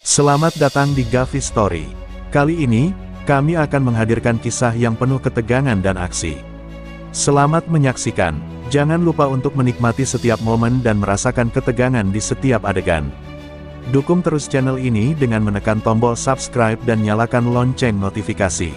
Selamat datang di Gavi Story. Kali ini, kami akan menghadirkan kisah yang penuh ketegangan dan aksi. Selamat menyaksikan. Jangan lupa untuk menikmati setiap momen dan merasakan ketegangan di setiap adegan. Dukung terus channel ini dengan menekan tombol subscribe dan nyalakan lonceng notifikasi.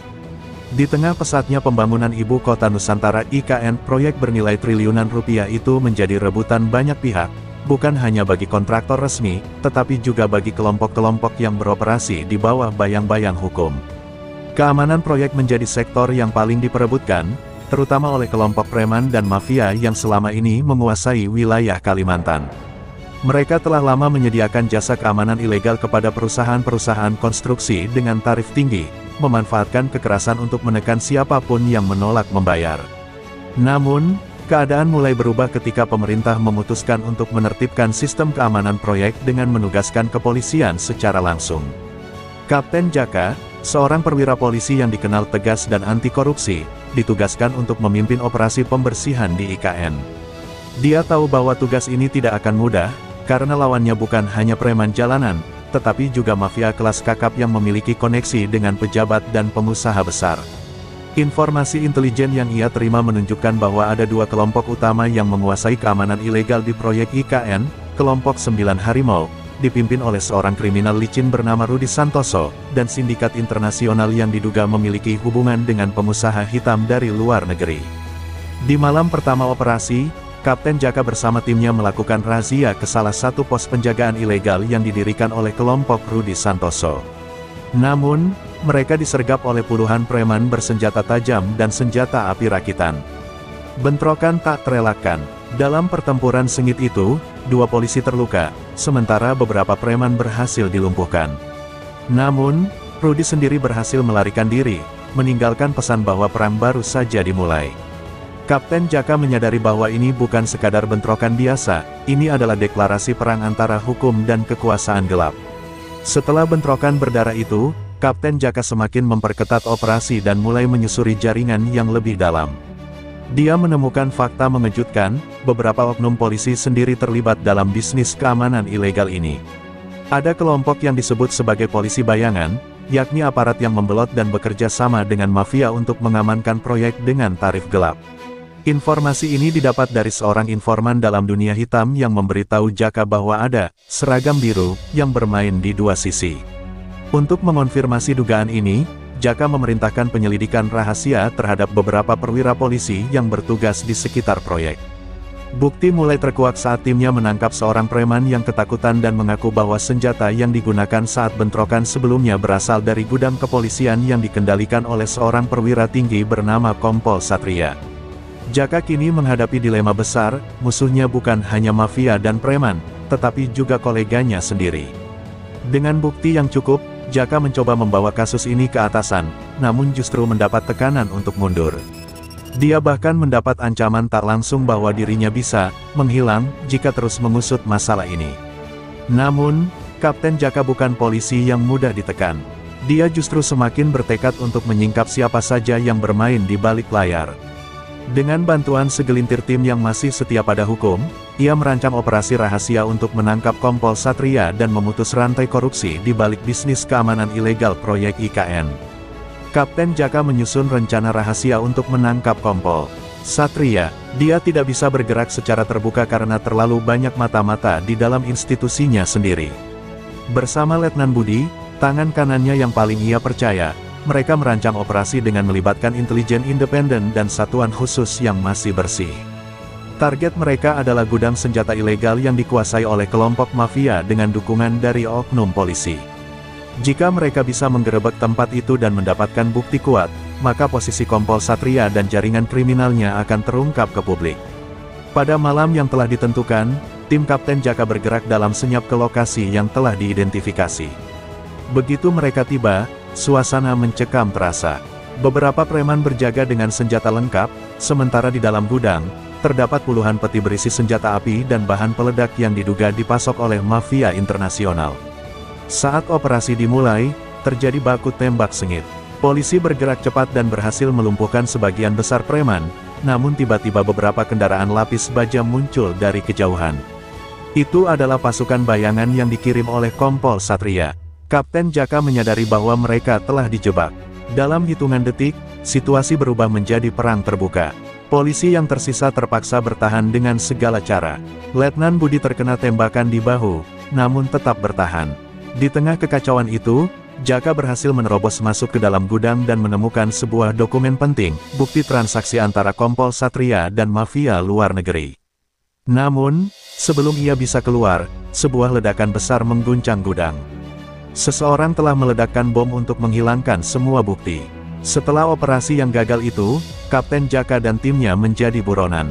Di tengah pesatnya pembangunan Ibu Kota Nusantara IKN, proyek bernilai triliunan rupiah itu menjadi rebutan banyak pihak. Bukan hanya bagi kontraktor resmi, tetapi juga bagi kelompok-kelompok yang beroperasi di bawah bayang-bayang hukum. Keamanan proyek menjadi sektor yang paling diperebutkan, terutama oleh kelompok preman dan mafia yang selama ini menguasai wilayah Kalimantan. Mereka telah lama menyediakan jasa keamanan ilegal kepada perusahaan-perusahaan konstruksi dengan tarif tinggi, memanfaatkan kekerasan untuk menekan siapapun yang menolak membayar. Namun, keadaan mulai berubah ketika pemerintah memutuskan untuk menertibkan sistem keamanan proyek dengan menugaskan kepolisian secara langsung. Kapten Jaka, seorang perwira polisi yang dikenal tegas dan anti korupsi, ditugaskan untuk memimpin operasi pembersihan di IKN. Dia tahu bahwa tugas ini tidak akan mudah, karena lawannya bukan hanya preman jalanan, tetapi juga mafia kelas kakap yang memiliki koneksi dengan pejabat dan pengusaha besar. Informasi intelijen yang ia terima menunjukkan bahwa ada dua kelompok utama yang menguasai keamanan ilegal di proyek IKN, kelompok 9 Harimau, dipimpin oleh seorang kriminal licin bernama Rudi Santoso, dan sindikat internasional yang diduga memiliki hubungan dengan pengusaha hitam dari luar negeri. Di malam pertama operasi, Kapten Jaka bersama timnya melakukan razia ke salah satu pos penjagaan ilegal yang didirikan oleh kelompok Rudi Santoso. Namun, mereka disergap oleh puluhan preman bersenjata tajam dan senjata api rakitan. Bentrokan tak terelakkan. Dalam pertempuran sengit itu, dua polisi terluka, sementara beberapa preman berhasil dilumpuhkan. Namun, Rudi sendiri berhasil melarikan diri, meninggalkan pesan bahwa perang baru saja dimulai. Kapten Jaka menyadari bahwa ini bukan sekadar bentrokan biasa, ini adalah deklarasi perang antara hukum dan kekuasaan gelap. Setelah bentrokan berdarah itu, Kapten Jaka semakin memperketat operasi dan mulai menyusuri jaringan yang lebih dalam. Dia menemukan fakta mengejutkan, beberapa oknum polisi sendiri terlibat dalam bisnis keamanan ilegal ini. Ada kelompok yang disebut sebagai polisi bayangan, yakni aparat yang membelot dan bekerja sama dengan mafia untuk mengamankan proyek dengan tarif gelap. Informasi ini didapat dari seorang informan dalam dunia hitam yang memberitahu Jaka bahwa ada seragam biru yang bermain di dua sisi. Untuk mengonfirmasi dugaan ini, Jaka memerintahkan penyelidikan rahasia terhadap beberapa perwira polisi yang bertugas di sekitar proyek. Bukti mulai terkuak saat timnya menangkap seorang preman yang ketakutan dan mengaku bahwa senjata yang digunakan saat bentrokan sebelumnya berasal dari gudang kepolisian yang dikendalikan oleh seorang perwira tinggi bernama Kompol Satria. Jaka kini menghadapi dilema besar, musuhnya bukan hanya mafia dan preman, tetapi juga koleganya sendiri. Dengan bukti yang cukup, Jaka mencoba membawa kasus ini ke atasan, namun justru mendapat tekanan untuk mundur. Dia bahkan mendapat ancaman tak langsung bahwa dirinya bisa menghilang jika terus mengusut masalah ini. Namun, Kapten Jaka bukan polisi yang mudah ditekan. Dia justru semakin bertekad untuk menyingkap siapa saja yang bermain di balik layar. Dengan bantuan segelintir tim yang masih setia pada hukum, ia merancang operasi rahasia untuk menangkap Kompol Satria dan memutus rantai korupsi di balik bisnis keamanan ilegal proyek IKN. Kapten Jaka menyusun rencana rahasia untuk menangkap Kompol Satria. Dia tidak bisa bergerak secara terbuka karena terlalu banyak mata-mata di dalam institusinya sendiri. Bersama Letnan Budi, tangan kanannya yang paling ia percaya, mereka merancang operasi dengan melibatkan intelijen independen dan satuan khusus yang masih bersih. Target mereka adalah gudang senjata ilegal yang dikuasai oleh kelompok mafia dengan dukungan dari oknum polisi. Jika mereka bisa menggerebek tempat itu dan mendapatkan bukti kuat, maka posisi Kompol Satria dan jaringan kriminalnya akan terungkap ke publik. Pada malam yang telah ditentukan, tim Kapten Jaka bergerak dalam senyap ke lokasi yang telah diidentifikasi. Begitu mereka tiba, suasana mencekam terasa. Beberapa preman berjaga dengan senjata lengkap, sementara di dalam gudang, terdapat puluhan peti berisi senjata api dan bahan peledak yang diduga dipasok oleh mafia internasional. Saat operasi dimulai, terjadi baku tembak sengit. Polisi bergerak cepat dan berhasil melumpuhkan sebagian besar preman, namun tiba-tiba beberapa kendaraan lapis baja muncul dari kejauhan. Itu adalah pasukan bayangan yang dikirim oleh Kompol Satria. Kapten Jaka menyadari bahwa mereka telah dijebak. Dalam hitungan detik, situasi berubah menjadi perang terbuka. Polisi yang tersisa terpaksa bertahan dengan segala cara. Letnan Budi terkena tembakan di bahu, namun tetap bertahan. Di tengah kekacauan itu, Jaka berhasil menerobos masuk ke dalam gudang dan menemukan sebuah dokumen penting, bukti transaksi antara Kompol Satria dan mafia luar negeri. Namun, sebelum ia bisa keluar, sebuah ledakan besar mengguncang gudang. Seseorang telah meledakkan bom untuk menghilangkan semua bukti. Setelah operasi yang gagal itu, Kapten Jaka dan timnya menjadi buronan.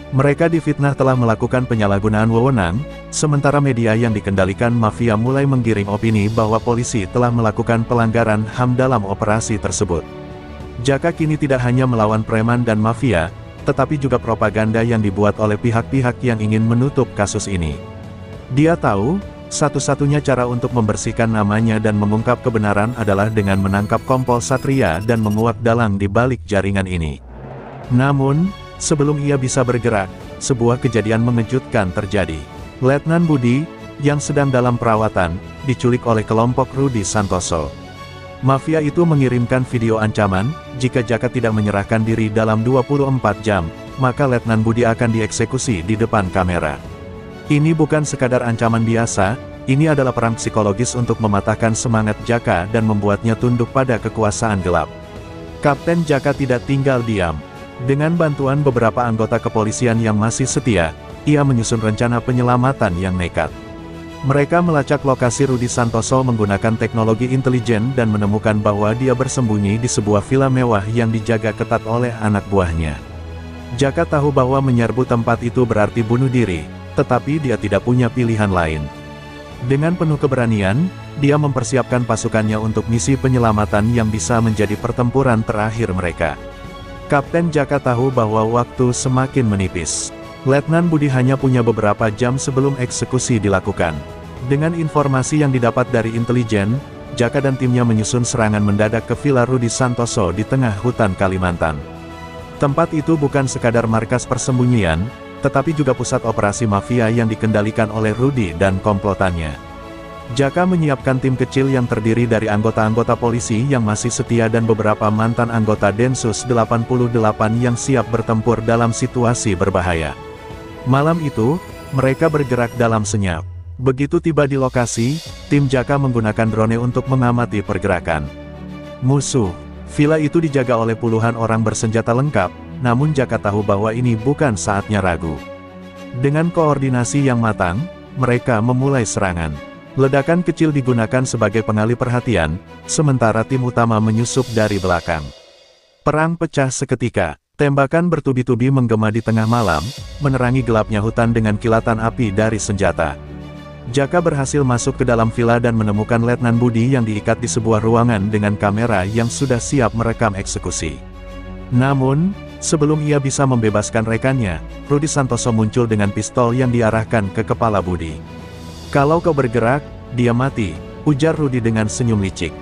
Mereka difitnah telah melakukan penyalahgunaan wewenang, sementara media yang dikendalikan mafia mulai menggiring opini bahwa polisi telah melakukan pelanggaran HAM dalam operasi tersebut. Jaka kini tidak hanya melawan preman dan mafia, tetapi juga propaganda yang dibuat oleh pihak-pihak yang ingin menutup kasus ini. Dia tahu, satu-satunya cara untuk membersihkan namanya dan mengungkap kebenaran adalah dengan menangkap Kompol Satria dan menguak dalang di balik jaringan ini. Namun, sebelum ia bisa bergerak, sebuah kejadian mengejutkan terjadi. Letnan Budi, yang sedang dalam perawatan, diculik oleh kelompok Rudi Santoso. Mafia itu mengirimkan video ancaman, jika Jaka tidak menyerahkan diri dalam 24 jam, maka Letnan Budi akan dieksekusi di depan kamera. Ini bukan sekadar ancaman biasa, ini adalah perang psikologis untuk mematahkan semangat Jaka dan membuatnya tunduk pada kekuasaan gelap. Kapten Jaka tidak tinggal diam. Dengan bantuan beberapa anggota kepolisian yang masih setia, ia menyusun rencana penyelamatan yang nekat. Mereka melacak lokasi Rudi Santoso menggunakan teknologi intelijen dan menemukan bahwa dia bersembunyi di sebuah villa mewah yang dijaga ketat oleh anak buahnya. Jaka tahu bahwa menyerbu tempat itu berarti bunuh diri, tetapi dia tidak punya pilihan lain. Dengan penuh keberanian, dia mempersiapkan pasukannya untuk misi penyelamatan yang bisa menjadi pertempuran terakhir mereka. Kapten Jaka tahu bahwa waktu semakin menipis. Letnan Budi hanya punya beberapa jam sebelum eksekusi dilakukan. Dengan informasi yang didapat dari intelijen, Jaka dan timnya menyusun serangan mendadak ke Villa Rudi Santoso di tengah hutan Kalimantan. Tempat itu bukan sekadar markas persembunyian, tetapi juga pusat operasi mafia yang dikendalikan oleh Rudi dan komplotannya. Jaka menyiapkan tim kecil yang terdiri dari anggota-anggota polisi yang masih setia dan beberapa mantan anggota Densus 88 yang siap bertempur dalam situasi berbahaya. Malam itu, mereka bergerak dalam senyap. Begitu tiba di lokasi, tim Jaka menggunakan drone untuk mengamati pergerakan musuh. Villa itu dijaga oleh puluhan orang bersenjata lengkap, namun Jaka tahu bahwa ini bukan saatnya ragu. Dengan koordinasi yang matang, mereka memulai serangan. Ledakan kecil digunakan sebagai pengalih perhatian, sementara tim utama menyusup dari belakang. Perang pecah seketika, tembakan bertubi-tubi menggema di tengah malam, menerangi gelapnya hutan dengan kilatan api dari senjata. Jaka berhasil masuk ke dalam villa dan menemukan Letnan Budi yang diikat di sebuah ruangan dengan kamera yang sudah siap merekam eksekusi. Namun, sebelum ia bisa membebaskan rekannya, Rudi Santoso muncul dengan pistol yang diarahkan ke kepala Budi. "Kalau kau bergerak, dia mati," ujar Rudi dengan senyum licik.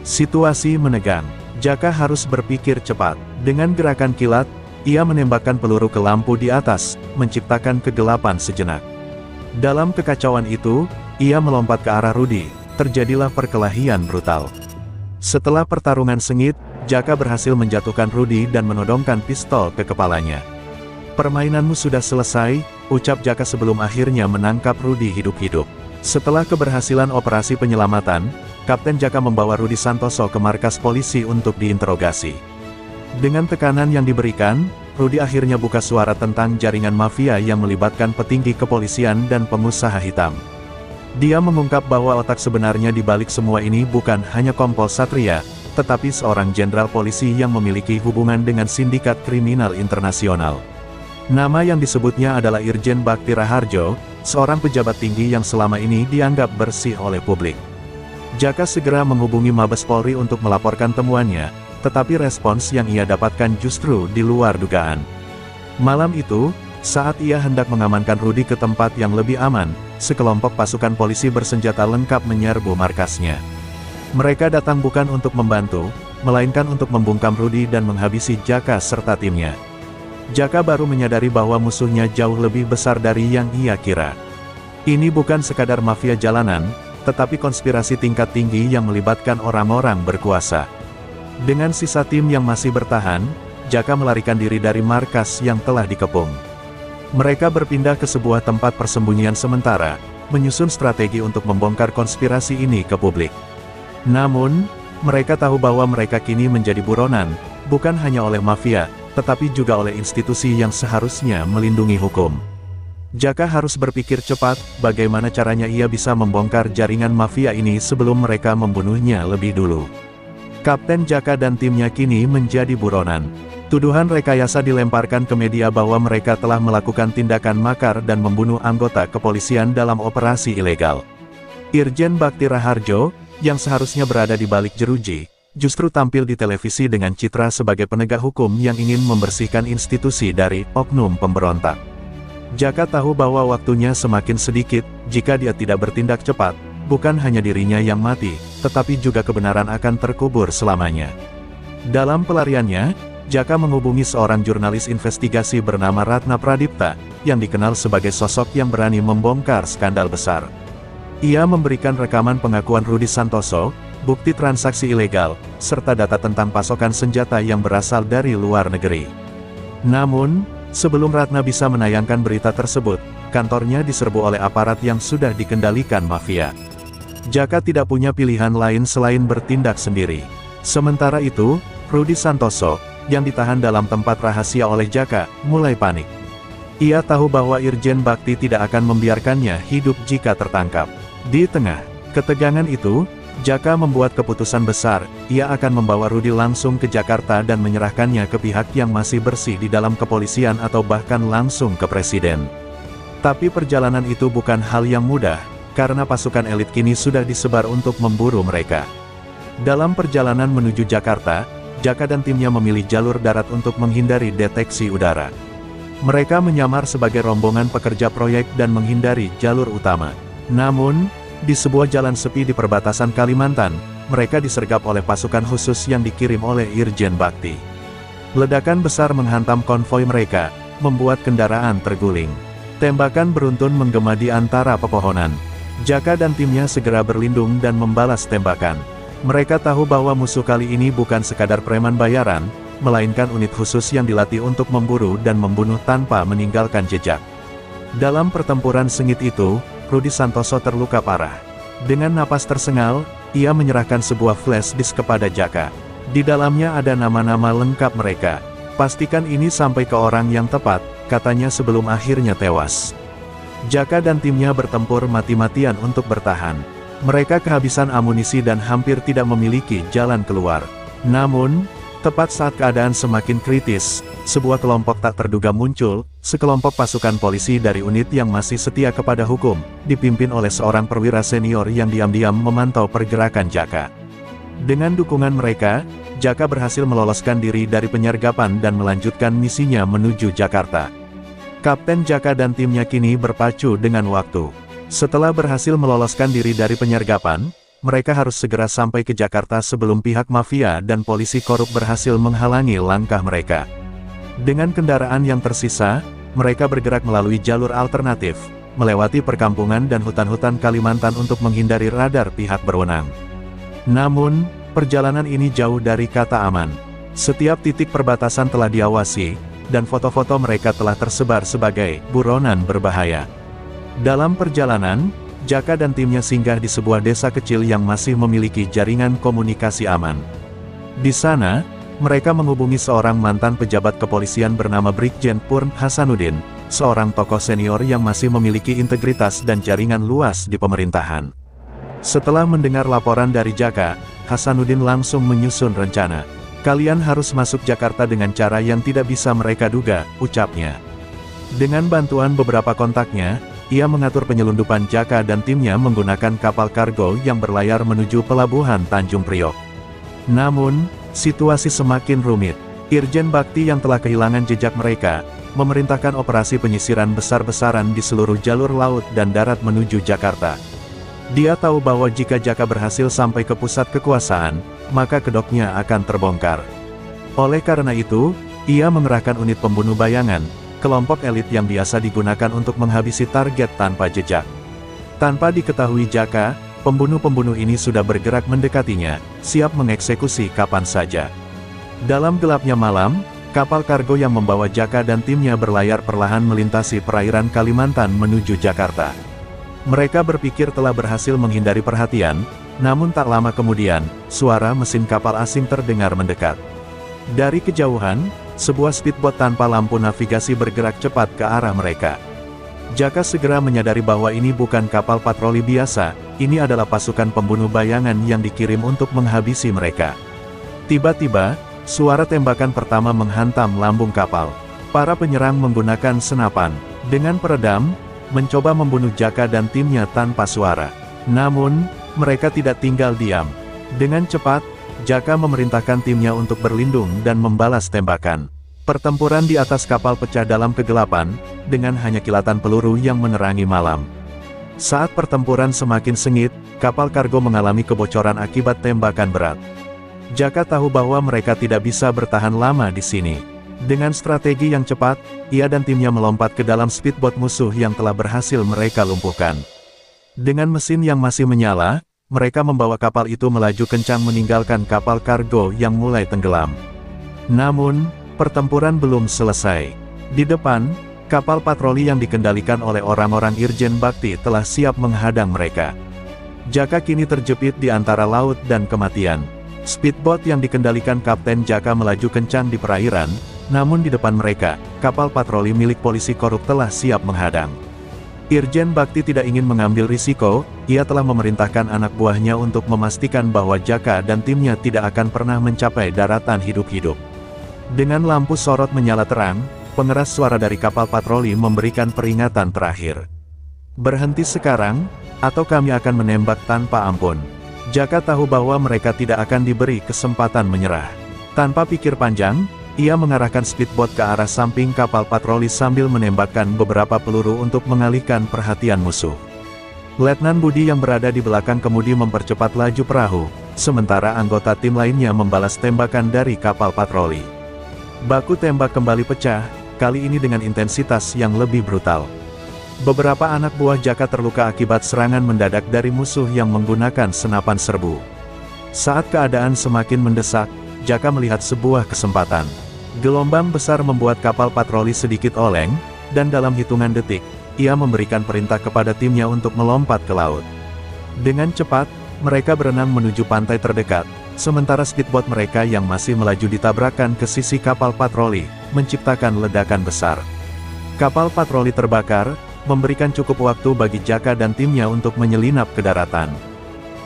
Situasi menegang. Jaka harus berpikir cepat. Dengan gerakan kilat, ia menembakkan peluru ke lampu di atas, menciptakan kegelapan sejenak. Dalam kekacauan itu, ia melompat ke arah Rudi. Terjadilah perkelahian brutal. Setelah pertarungan sengit, Jaka berhasil menjatuhkan Rudi dan menodongkan pistol ke kepalanya. "Permainanmu sudah selesai," ucap Jaka sebelum akhirnya menangkap Rudi hidup-hidup. Setelah keberhasilan operasi penyelamatan, Kapten Jaka membawa Rudi Santoso ke markas polisi untuk diinterogasi. Dengan tekanan yang diberikan, Rudi akhirnya buka suara tentang jaringan mafia yang melibatkan petinggi kepolisian dan pengusaha hitam. Dia mengungkap bahwa otak sebenarnya di balik semua ini bukan hanya Kompol Satria, tetapi seorang jenderal polisi yang memiliki hubungan dengan sindikat kriminal internasional. Nama yang disebutnya adalah Irjen Bakti Raharjo, seorang pejabat tinggi yang selama ini dianggap bersih oleh publik. Jaka segera menghubungi Mabes Polri untuk melaporkan temuannya, tetapi respons yang ia dapatkan justru di luar dugaan. Malam itu, saat ia hendak mengamankan Rudi ke tempat yang lebih aman, sekelompok pasukan polisi bersenjata lengkap menyerbu markasnya. Mereka datang bukan untuk membantu, melainkan untuk membungkam Rudi dan menghabisi Jaka serta timnya. Jaka baru menyadari bahwa musuhnya jauh lebih besar dari yang ia kira. Ini bukan sekadar mafia jalanan, tetapi konspirasi tingkat tinggi yang melibatkan orang-orang berkuasa. Dengan sisa tim yang masih bertahan, Jaka melarikan diri dari markas yang telah dikepung. Mereka berpindah ke sebuah tempat persembunyian sementara, menyusun strategi untuk membongkar konspirasi ini ke publik. Namun, mereka tahu bahwa mereka kini menjadi buronan, bukan hanya oleh mafia, tetapi juga oleh institusi yang seharusnya melindungi hukum. Jaka harus berpikir cepat, bagaimana caranya ia bisa membongkar jaringan mafia ini sebelum mereka membunuhnya lebih dulu. Kapten Jaka dan timnya kini menjadi buronan. Tuduhan rekayasa dilemparkan ke media bahwa mereka telah melakukan tindakan makar dan membunuh anggota kepolisian dalam operasi ilegal. Irjen Bakti Raharjo, yang seharusnya berada di balik jeruji, justru tampil di televisi dengan citra sebagai penegak hukum yang ingin membersihkan institusi dari oknum pemberontak. Jaka tahu bahwa waktunya semakin sedikit, jika dia tidak bertindak cepat, bukan hanya dirinya yang mati, tetapi juga kebenaran akan terkubur selamanya. Dalam pelariannya, Jaka menghubungi seorang jurnalis investigasi bernama Ratna Pradipta, yang dikenal sebagai sosok yang berani membongkar skandal besar. Ia memberikan rekaman pengakuan Rudi Santoso, bukti transaksi ilegal, serta data tentang pasokan senjata yang berasal dari luar negeri. Namun, sebelum Ratna bisa menayangkan berita tersebut, kantornya diserbu oleh aparat yang sudah dikendalikan mafia. Jaka tidak punya pilihan lain selain bertindak sendiri. Sementara itu, Rudi Santoso, yang ditahan dalam tempat rahasia oleh Jaka, mulai panik. Ia tahu bahwa Irjen Bakti tidak akan membiarkannya hidup jika tertangkap. Di tengah ketegangan itu, Jaka membuat keputusan besar, ia akan membawa Rudi langsung ke Jakarta dan menyerahkannya ke pihak yang masih bersih di dalam kepolisian atau bahkan langsung ke presiden. Tapi perjalanan itu bukan hal yang mudah, karena pasukan elit kini sudah disebar untuk memburu mereka. Dalam perjalanan menuju Jakarta, Jaka dan timnya memilih jalur darat untuk menghindari deteksi udara. Mereka menyamar sebagai rombongan pekerja proyek dan menghindari jalur utama. Namun, di sebuah jalan sepi di perbatasan Kalimantan, mereka disergap oleh pasukan khusus yang dikirim oleh Irjen Bakti. Ledakan besar menghantam konvoi mereka, membuat kendaraan terguling. Tembakan beruntun menggema di antara pepohonan. Jaka dan timnya segera berlindung dan membalas tembakan. Mereka tahu bahwa musuh kali ini bukan sekadar preman bayaran, melainkan unit khusus yang dilatih untuk memburu dan membunuh tanpa meninggalkan jejak. Dalam pertempuran sengit itu, Rudi Santoso terluka parah. Dengan napas tersengal, ia menyerahkan sebuah flash disk kepada Jaka. Di dalamnya ada nama-nama lengkap mereka. Pastikan ini sampai ke orang yang tepat, katanya sebelum akhirnya tewas. Jaka dan timnya bertempur mati-matian untuk bertahan. Mereka kehabisan amunisi dan hampir tidak memiliki jalan keluar. Namun, tepat saat keadaan semakin kritis, sebuah kelompok tak terduga muncul, sekelompok pasukan polisi dari unit yang masih setia kepada hukum, dipimpin oleh seorang perwira senior yang diam-diam memantau pergerakan Jaka. Dengan dukungan mereka, Jaka berhasil meloloskan diri dari penyergapan dan melanjutkan misinya menuju Jakarta. Kapten Jaka dan timnya kini berpacu dengan waktu. Setelah berhasil meloloskan diri dari penyergapan, mereka harus segera sampai ke Jakarta sebelum pihak mafia dan polisi korup berhasil menghalangi langkah mereka. Dengan kendaraan yang tersisa, mereka bergerak melalui jalur alternatif, melewati perkampungan dan hutan-hutan Kalimantan untuk menghindari radar pihak berwenang. Namun, perjalanan ini jauh dari kata aman. Setiap titik perbatasan telah diawasi, dan foto-foto mereka telah tersebar sebagai buronan berbahaya. Dalam perjalanan, Jaka dan timnya singgah di sebuah desa kecil yang masih memiliki jaringan komunikasi aman. Di sana, mereka menghubungi seorang mantan pejabat kepolisian bernama Brigjen Purn Hasanuddin, seorang tokoh senior yang masih memiliki integritas dan jaringan luas di pemerintahan. Setelah mendengar laporan dari Jaka, Hasanuddin langsung menyusun rencana. "Kalian harus masuk Jakarta dengan cara yang tidak bisa mereka duga," ucapnya. Dengan bantuan beberapa kontaknya, ia mengatur penyelundupan Jaka dan timnya menggunakan kapal kargo yang berlayar menuju pelabuhan Tanjung Priok. Namun, situasi semakin rumit. Irjen Bakti yang telah kehilangan jejak mereka, memerintahkan operasi penyisiran besar-besaran di seluruh jalur laut dan darat menuju Jakarta. Dia tahu bahwa jika Jaka berhasil sampai ke pusat kekuasaan, maka kedoknya akan terbongkar. Oleh karena itu, ia mengerahkan unit pembunuh bayangan, kelompok elit yang biasa digunakan untuk menghabisi target tanpa jejak. Tanpa diketahui Jaka, Pembunuh-pembunuh ini sudah bergerak mendekatinya, siap mengeksekusi kapan saja. Dalam gelapnya malam, kapal kargo yang membawa Jaka dan timnya berlayar perlahan melintasi perairan Kalimantan menuju Jakarta. Mereka berpikir telah berhasil menghindari perhatian, namun tak lama kemudian, suara mesin kapal asing terdengar mendekat. Dari kejauhan, sebuah speedboat tanpa lampu navigasi bergerak cepat ke arah mereka. Jaka segera menyadari bahwa ini bukan kapal patroli biasa, ini adalah pasukan pembunuh bayangan yang dikirim untuk menghabisi mereka. Tiba-tiba, suara tembakan pertama menghantam lambung kapal. Para penyerang menggunakan senapan, dengan peredam, mencoba membunuh Jaka dan timnya tanpa suara. Namun, mereka tidak tinggal diam. Dengan cepat, Jaka memerintahkan timnya untuk berlindung dan membalas tembakan. Pertempuran di atas kapal pecah dalam kegelapan, dengan hanya kilatan peluru yang menerangi malam. Saat pertempuran semakin sengit, kapal kargo mengalami kebocoran akibat tembakan berat. Jaka tahu bahwa mereka tidak bisa bertahan lama di sini. Dengan strategi yang cepat, ia dan timnya melompat ke dalam speedboat musuh yang telah berhasil mereka lumpuhkan. Dengan mesin yang masih menyala, mereka membawa kapal itu melaju kencang meninggalkan kapal kargo yang mulai tenggelam. Namun, pertempuran belum selesai. Di depan, kapal patroli yang dikendalikan oleh orang-orang Irjen Bakti telah siap menghadang mereka. Jaka kini terjepit di antara laut dan kematian. Speedboat yang dikendalikan Kapten Jaka melaju kencang di perairan, namun di depan mereka, kapal patroli milik polisi korup telah siap menghadang. Irjen Bakti tidak ingin mengambil risiko, ia telah memerintahkan anak buahnya untuk memastikan bahwa Jaka dan timnya tidak akan pernah mencapai daratan hidup-hidup. Dengan lampu sorot menyala terang, pengeras suara dari kapal patroli memberikan peringatan terakhir. Berhenti sekarang, atau kami akan menembak tanpa ampun. Jaka tahu bahwa mereka tidak akan diberi kesempatan menyerah. Tanpa pikir panjang, ia mengarahkan speedboat ke arah samping kapal patroli sambil menembakkan beberapa peluru untuk mengalihkan perhatian musuh. Letnan Budi yang berada di belakang kemudi mempercepat laju perahu, sementara anggota tim lainnya membalas tembakan dari kapal patroli. Baku tembak kembali pecah, kali ini dengan intensitas yang lebih brutal. Beberapa anak buah Jaka terluka akibat serangan mendadak dari musuh yang menggunakan senapan serbu. Saat keadaan semakin mendesak, Jaka melihat sebuah kesempatan. Gelombang besar membuat kapal patroli sedikit oleng, dan dalam hitungan detik, ia memberikan perintah kepada timnya untuk melompat ke laut. Dengan cepat, mereka berenang menuju pantai terdekat, sementara speedboat mereka yang masih melaju ditabrakkan ke sisi kapal patroli, menciptakan ledakan besar. Kapal patroli terbakar, memberikan cukup waktu bagi Jaka dan timnya untuk menyelinap ke daratan.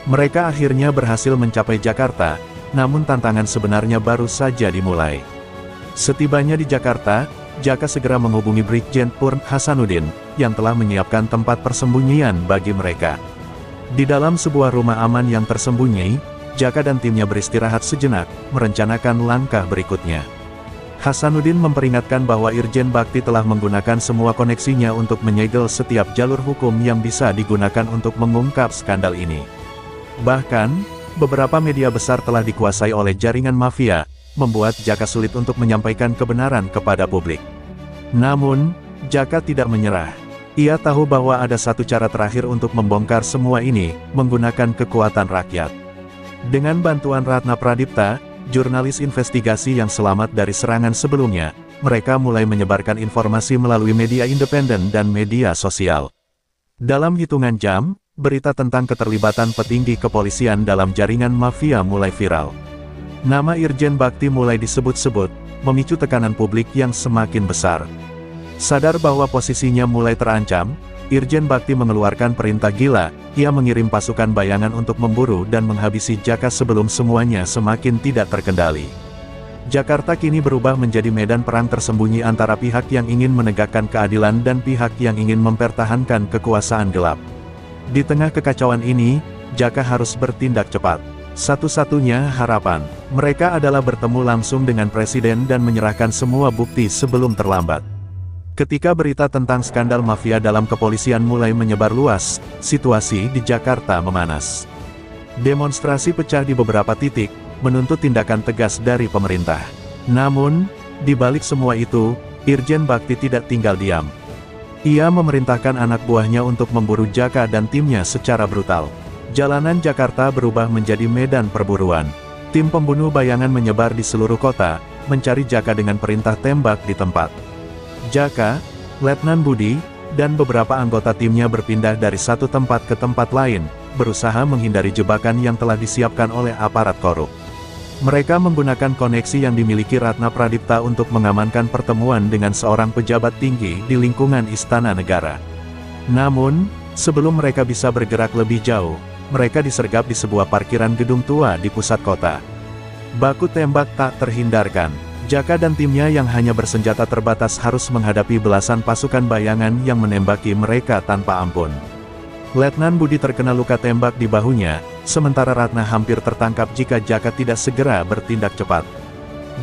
Mereka akhirnya berhasil mencapai Jakarta, namun tantangan sebenarnya baru saja dimulai. Setibanya di Jakarta, Jaka segera menghubungi Brigjen Purn Hasanuddin, yang telah menyiapkan tempat persembunyian bagi mereka. Di dalam sebuah rumah aman yang tersembunyi, Jaka dan timnya beristirahat sejenak, merencanakan langkah berikutnya. Hasanuddin memperingatkan bahwa Irjen Bakti telah menggunakan semua koneksinya untuk menyegel setiap jalur hukum yang bisa digunakan untuk mengungkap skandal ini. Bahkan, beberapa media besar telah dikuasai oleh jaringan mafia, membuat Jaka sulit untuk menyampaikan kebenaran kepada publik. Namun, Jaka tidak menyerah. Ia tahu bahwa ada satu cara terakhir untuk membongkar semua ini, menggunakan kekuatan rakyat. Dengan bantuan Ratna Pradipta, jurnalis investigasi yang selamat dari serangan sebelumnya, mereka mulai menyebarkan informasi melalui media independen dan media sosial. Dalam hitungan jam, berita tentang keterlibatan petinggi kepolisian dalam jaringan mafia mulai viral. Nama Irjen Bakti mulai disebut-sebut, memicu tekanan publik yang semakin besar. Sadar bahwa posisinya mulai terancam, Irjen Bakti mengeluarkan perintah gila, ia mengirim pasukan bayangan untuk memburu dan menghabisi Jaka sebelum semuanya semakin tidak terkendali. Jakarta kini berubah menjadi medan perang tersembunyi antara pihak yang ingin menegakkan keadilan dan pihak yang ingin mempertahankan kekuasaan gelap. Di tengah kekacauan ini, Jaka harus bertindak cepat. Satu-satunya harapan mereka adalah bertemu langsung dengan presiden dan menyerahkan semua bukti sebelum terlambat. Ketika berita tentang skandal mafia dalam kepolisian mulai menyebar luas, situasi di Jakarta memanas. Demonstrasi pecah di beberapa titik, menuntut tindakan tegas dari pemerintah. Namun, di balik semua itu, Irjen Bakti tidak tinggal diam. Ia memerintahkan anak buahnya untuk memburu Jaka dan timnya secara brutal. Jalanan Jakarta berubah menjadi medan perburuan. Tim pembunuh bayangan menyebar di seluruh kota, mencari Jaka dengan perintah tembak di tempat. Jaka, Letnan Budi, dan beberapa anggota timnya berpindah dari satu tempat ke tempat lain, berusaha menghindari jebakan yang telah disiapkan oleh aparat korup. Mereka menggunakan koneksi yang dimiliki Ratna Pradipta untuk mengamankan pertemuan dengan seorang pejabat tinggi di lingkungan Istana Negara. Namun, sebelum mereka bisa bergerak lebih jauh, mereka disergap di sebuah parkiran gedung tua di pusat kota. Baku tembak tak terhindarkan. Jaka dan timnya yang hanya bersenjata terbatas harus menghadapi belasan pasukan bayangan yang menembaki mereka tanpa ampun. Letnan Budi terkena luka tembak di bahunya, sementara Ratna hampir tertangkap jika Jaka tidak segera bertindak cepat.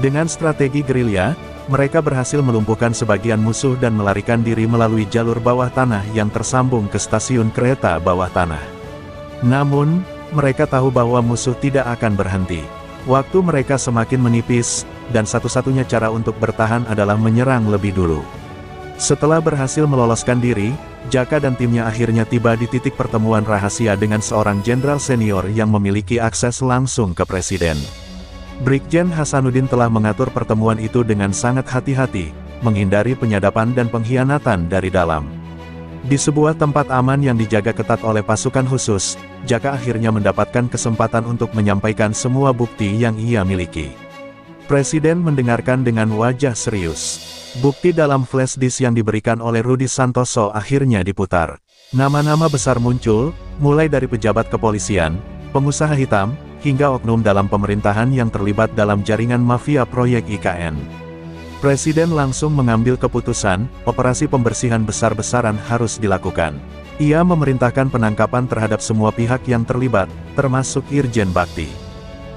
Dengan strategi gerilya, mereka berhasil melumpuhkan sebagian musuh dan melarikan diri melalui jalur bawah tanah yang tersambung ke stasiun kereta bawah tanah. Namun, mereka tahu bahwa musuh tidak akan berhenti. Waktu mereka semakin menipis, dan satu-satunya cara untuk bertahan adalah menyerang lebih dulu. Setelah berhasil meloloskan diri, Jaka dan timnya akhirnya tiba di titik pertemuan rahasia dengan seorang jenderal senior yang memiliki akses langsung ke presiden. Brigjen Hasanuddin telah mengatur pertemuan itu dengan sangat hati-hati, menghindari penyadapan dan pengkhianatan dari dalam. Di sebuah tempat aman yang dijaga ketat oleh pasukan khusus, Jaka akhirnya mendapatkan kesempatan untuk menyampaikan semua bukti yang ia miliki. Presiden mendengarkan dengan wajah serius. Bukti dalam flash disk yang diberikan oleh Rudi Santoso akhirnya diputar. Nama-nama besar muncul, mulai dari pejabat kepolisian, pengusaha hitam, hingga oknum dalam pemerintahan yang terlibat dalam jaringan mafia proyek IKN. Presiden langsung mengambil keputusan, operasi pembersihan besar-besaran harus dilakukan. Ia memerintahkan penangkapan terhadap semua pihak yang terlibat, termasuk Irjen Bakti.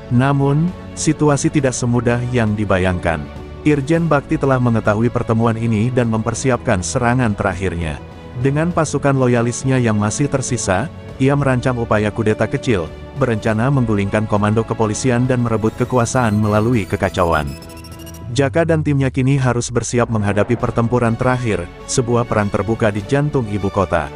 Namun, situasi tidak semudah yang dibayangkan. Irjen Bakti telah mengetahui pertemuan ini dan mempersiapkan serangan terakhirnya. Dengan pasukan loyalisnya yang masih tersisa, ia merancang upaya kudeta kecil, berencana menggulingkan komando kepolisian dan merebut kekuasaan melalui kekacauan. Jaka dan timnya kini harus bersiap menghadapi pertempuran terakhir, sebuah perang terbuka di jantung ibu kota.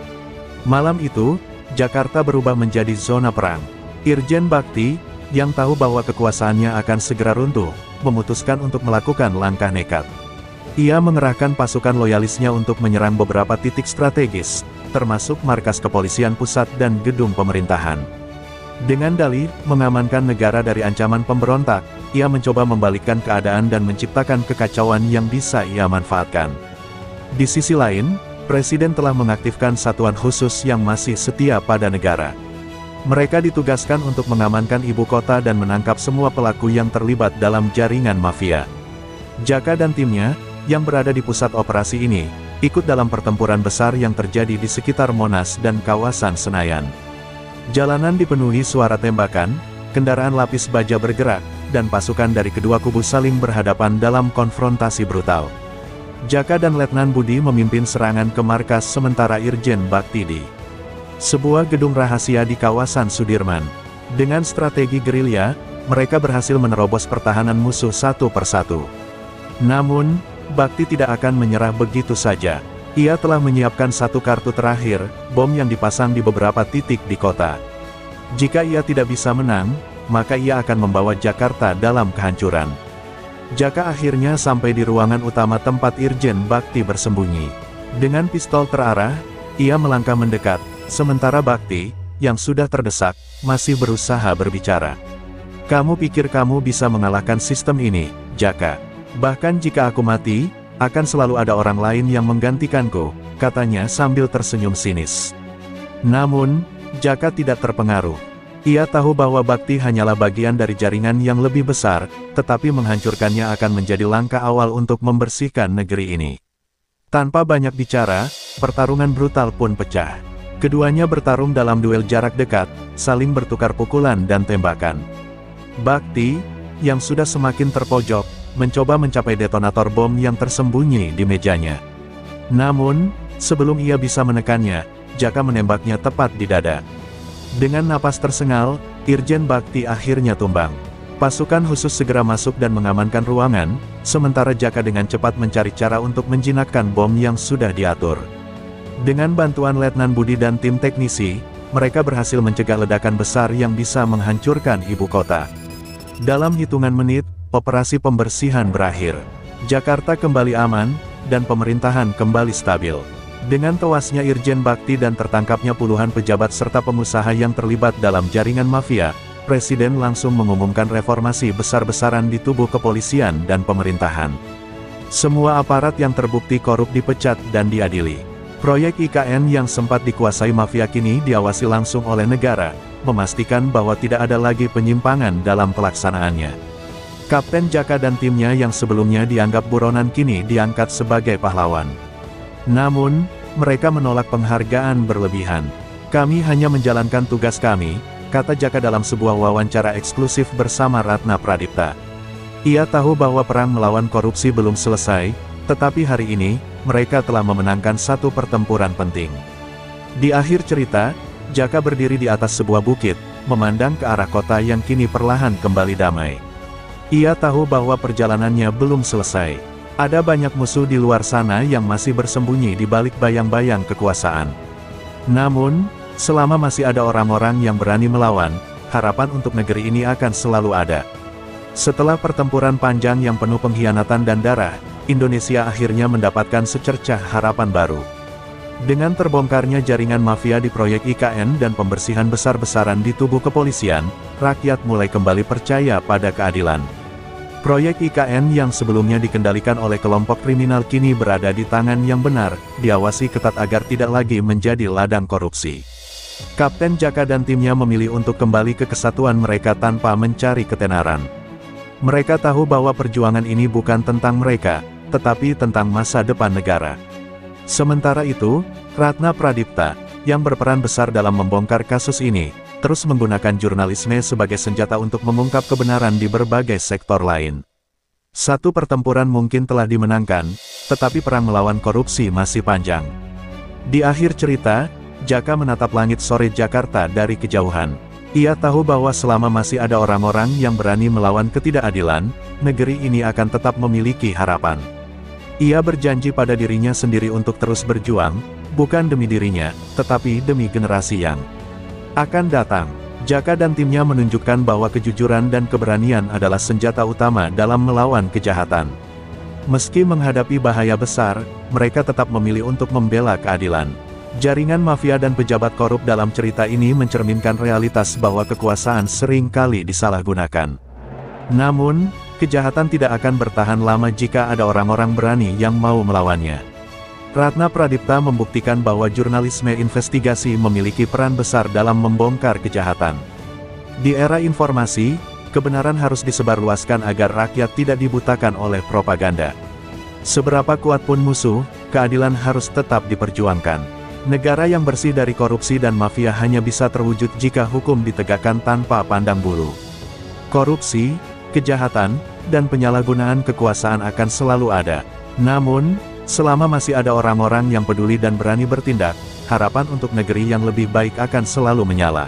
Malam itu, Jakarta berubah menjadi zona perang. Irjen Bakti, yang tahu bahwa kekuasaannya akan segera runtuh, memutuskan untuk melakukan langkah nekat. Ia mengerahkan pasukan loyalisnya untuk menyerang beberapa titik strategis, termasuk markas kepolisian pusat dan gedung pemerintahan. Dengan dalih mengamankan negara dari ancaman pemberontak, ia mencoba membalikkan keadaan dan menciptakan kekacauan yang bisa ia manfaatkan. Di sisi lain, Presiden telah mengaktifkan satuan khusus yang masih setia pada negara. Mereka ditugaskan untuk mengamankan ibu kota dan menangkap semua pelaku yang terlibat dalam jaringan mafia. Jaka dan timnya, yang berada di pusat operasi ini, ikut dalam pertempuran besar yang terjadi di sekitar Monas dan kawasan Senayan. Jalanan dipenuhi suara tembakan, kendaraan lapis baja bergerak, dan pasukan dari kedua kubu saling berhadapan dalam konfrontasi brutal. Jaka dan Letnan Budi memimpin serangan ke markas sementara Irjen Bakti di sebuah gedung rahasia di kawasan Sudirman. Dengan strategi gerilya, mereka berhasil menerobos pertahanan musuh satu persatu. Namun, Bakti tidak akan menyerah begitu saja. Ia telah menyiapkan satu kartu terakhir, bom yang dipasang di beberapa titik di kota. Jika ia tidak bisa menang, maka ia akan membawa Jakarta dalam kehancuran. Jaka akhirnya sampai di ruangan utama tempat Irjen Bakti bersembunyi. Dengan pistol terarah, ia melangkah mendekat, sementara Bakti, yang sudah terdesak, masih berusaha berbicara. "Kamu pikir kamu bisa mengalahkan sistem ini, Jaka? Bahkan jika aku mati, akan selalu ada orang lain yang menggantikanku," katanya sambil tersenyum sinis. Namun, Jaka tidak terpengaruh. Ia tahu bahwa Bakti hanyalah bagian dari jaringan yang lebih besar, tetapi menghancurkannya akan menjadi langkah awal untuk membersihkan negeri ini. Tanpa banyak bicara, pertarungan brutal pun pecah. Keduanya bertarung dalam duel jarak dekat, saling bertukar pukulan dan tembakan. Bakti, yang sudah semakin terpojok, mencoba mencapai detonator bom yang tersembunyi di mejanya. Namun, sebelum ia bisa menekannya, Jaka menembaknya tepat di dada. Dengan napas tersengal, Irjen Bakti akhirnya tumbang. Pasukan khusus segera masuk dan mengamankan ruangan, sementara Jaka dengan cepat mencari cara untuk menjinakkan bom yang sudah diatur. Dengan bantuan Letnan Budi dan tim teknisi, mereka berhasil mencegah ledakan besar yang bisa menghancurkan ibu kota. Dalam hitungan menit, operasi pembersihan berakhir. Jakarta kembali aman, dan pemerintahan kembali stabil. Dengan tewasnya Irjen Bakti dan tertangkapnya puluhan pejabat serta pengusaha yang terlibat dalam jaringan mafia, Presiden langsung mengumumkan reformasi besar-besaran di tubuh kepolisian dan pemerintahan. Semua aparat yang terbukti korup dipecat dan diadili. Proyek IKN yang sempat dikuasai mafia kini diawasi langsung oleh negara, memastikan bahwa tidak ada lagi penyimpangan dalam pelaksanaannya. Kapten Jaka dan timnya yang sebelumnya dianggap buronan kini diangkat sebagai pahlawan. Namun, mereka menolak penghargaan berlebihan. "Kami hanya menjalankan tugas kami," kata Jaka dalam sebuah wawancara eksklusif bersama Ratna Pradipta. Ia tahu bahwa perang melawan korupsi belum selesai, tetapi hari ini, mereka telah memenangkan satu pertempuran penting. Di akhir cerita, Jaka berdiri di atas sebuah bukit, memandang ke arah kota yang kini perlahan kembali damai. Ia tahu bahwa perjalanannya belum selesai. Ada banyak musuh di luar sana yang masih bersembunyi di balik bayang-bayang kekuasaan. Namun, selama masih ada orang-orang yang berani melawan, harapan untuk negeri ini akan selalu ada. Setelah pertempuran panjang yang penuh pengkhianatan dan darah, Indonesia akhirnya mendapatkan secercah harapan baru. Dengan terbongkarnya jaringan mafia di proyek IKN dan pembersihan besar-besaran di tubuh kepolisian, rakyat mulai kembali percaya pada keadilan. Proyek IKN yang sebelumnya dikendalikan oleh kelompok kriminal kini berada di tangan yang benar, diawasi ketat agar tidak lagi menjadi ladang korupsi. Kapten Jaka dan timnya memilih untuk kembali ke kesatuan mereka tanpa mencari ketenaran. Mereka tahu bahwa perjuangan ini bukan tentang mereka, tetapi tentang masa depan negara. Sementara itu, Ratna Pradipta, yang berperan besar dalam membongkar kasus ini, terus menggunakan jurnalisme sebagai senjata untuk mengungkap kebenaran di berbagai sektor lain. Satu pertempuran mungkin telah dimenangkan, tetapi perang melawan korupsi masih panjang. Di akhir cerita, Jaka menatap langit sore Jakarta dari kejauhan. Ia tahu bahwa selama masih ada orang-orang yang berani melawan ketidakadilan, negeri ini akan tetap memiliki harapan. Ia berjanji pada dirinya sendiri untuk terus berjuang, bukan demi dirinya, tetapi demi generasi yang akan datang. Jaka dan timnya menunjukkan bahwa kejujuran dan keberanian adalah senjata utama dalam melawan kejahatan. Meski menghadapi bahaya besar, mereka tetap memilih untuk membela keadilan. Jaringan mafia dan pejabat korup dalam cerita ini mencerminkan realitas bahwa kekuasaan sering kali disalahgunakan. Namun, kejahatan tidak akan bertahan lama jika ada orang-orang berani yang mau melawannya. Ratna Pradipta membuktikan bahwa jurnalisme investigasi memiliki peran besar dalam membongkar kejahatan. Di era informasi, kebenaran harus disebarluaskan agar rakyat tidak dibutakan oleh propaganda. Seberapa kuat pun musuh, keadilan harus tetap diperjuangkan. Negara yang bersih dari korupsi dan mafia hanya bisa terwujud jika hukum ditegakkan tanpa pandang bulu. Korupsi, kejahatan, dan penyalahgunaan kekuasaan akan selalu ada. Namun, selama masih ada orang-orang yang peduli dan berani bertindak, harapan untuk negeri yang lebih baik akan selalu menyala.